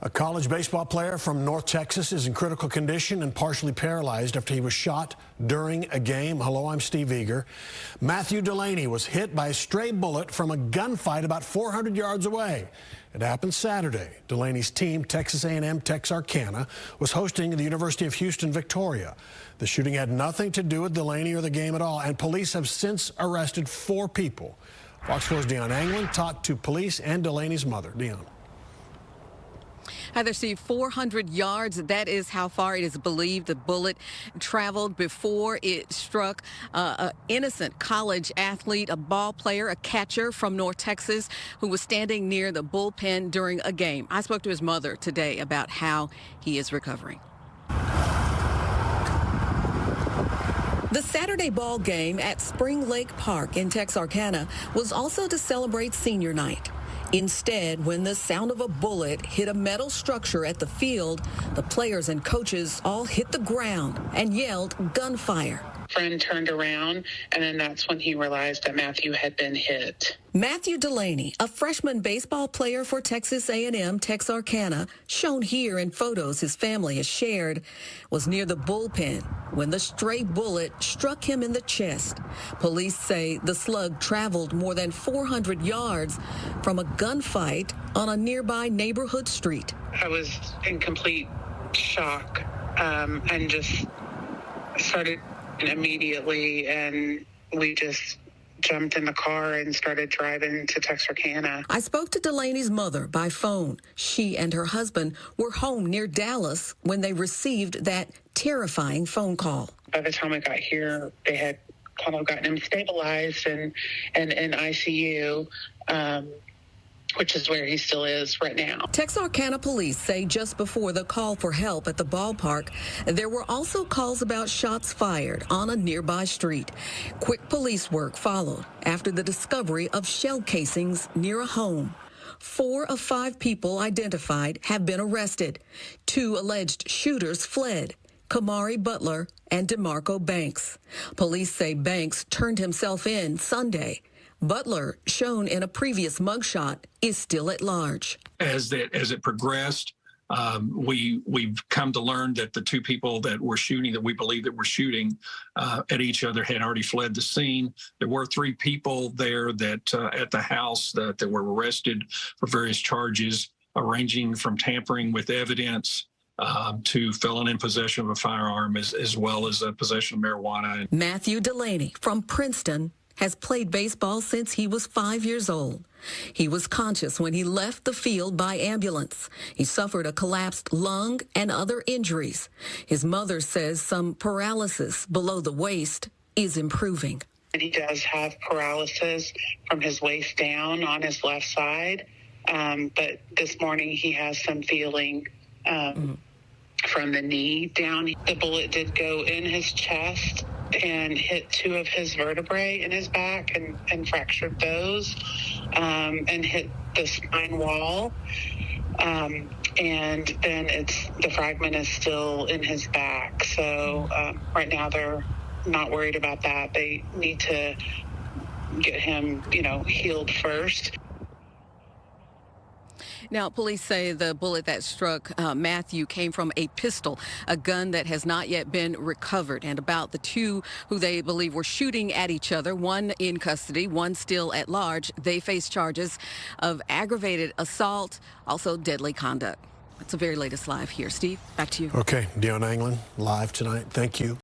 A college baseball player from North Texas is in critical condition and partially paralyzed after he was shot during a game. Hello, I'm Steve Eager. Matthew Delaney was hit by a stray bullet from a gunfight about 400 yards away. It happened Saturday. Delaney's team, Texas A&M Texarkana, was hosting the University of Houston Victoria. The shooting had nothing to do with Delaney or the game at all, and police have since arrested 4 people. Fox 4's Deon Anglin talked to police and Delaney's mother. Deon. Hi there, Steve. 400 yards. That is how far it is believed the bullet traveled before it struck an innocent college athlete, a ball player, a catcher from North Texas who was standing near the bullpen during a game. I spoke to his mother today about how he is recovering. The Saturday ball game at Spring Lake Park in Texarkana was also to celebrate senior night. Instead, when the sound of a bullet hit a metal structure at the field, the players and coaches all hit the ground and yelled gunfire. Friend turned around, and then that's when he realized that Matthew had been hit. Matthew Delaney, a freshman baseball player for Texas A&M Texarkana, shown here in photos his family has shared, was near the bullpen when the stray bullet struck him in the chest. Police say the slug traveled more than 400 yards from a gunfight on a nearby neighborhood street. I was in complete shock and just started immediately, and we just jumped in the car and started driving to Texarkana. I spoke to Delaney's mother by phone. She and her husband were home near Dallas when they received that terrifying phone call. By the time I got here, they had kind of gotten him stabilized and in ICU, which is where he still is right now. Texarkana police say just before the call for help at the ballpark, there were also calls about shots fired on a nearby street. Quick police work followed after the discovery of shell casings near a home. 4 of 5 people identified have been arrested. 2 alleged shooters fled: Kamari Butler and DeMarco Banks. Police say Banks turned himself in Sunday. Butler, shown in a previous mugshot, is still at large. As it progressed, we've come to learn that the 2 people that were shooting, that we believe that were shooting at each other, had already fled the scene. There were 3 people there that at the house that were arrested for various charges, ranging from tampering with evidence to felon in possession of a firearm, as well as possession of marijuana. Matthew Delaney from Princeton has played baseball since he was 5 years old. He was conscious when he left the field by ambulance. He suffered a collapsed lung and other injuries. His mother says some paralysis below the waist is improving. And he does have paralysis from his waist down on his left side, but this morning he has some feeling from the knee down. The bullet did go in his chest and hit 2 of his vertebrae in his back and fractured those, and hit the spine wall. And then the fragment is still in his back. So right now they're not worried about that. They need to get him, healed first. Now, police say the bullet that struck Matthew came from a pistol, a gun that has not yet been recovered. And about the 2 who they believe were shooting at each other, one in custody, one still at large. They face charges of aggravated assault, also deadly conduct. That's the very latest live here. Steve, back to you. Okay, Deon Anglin, live tonight. Thank you.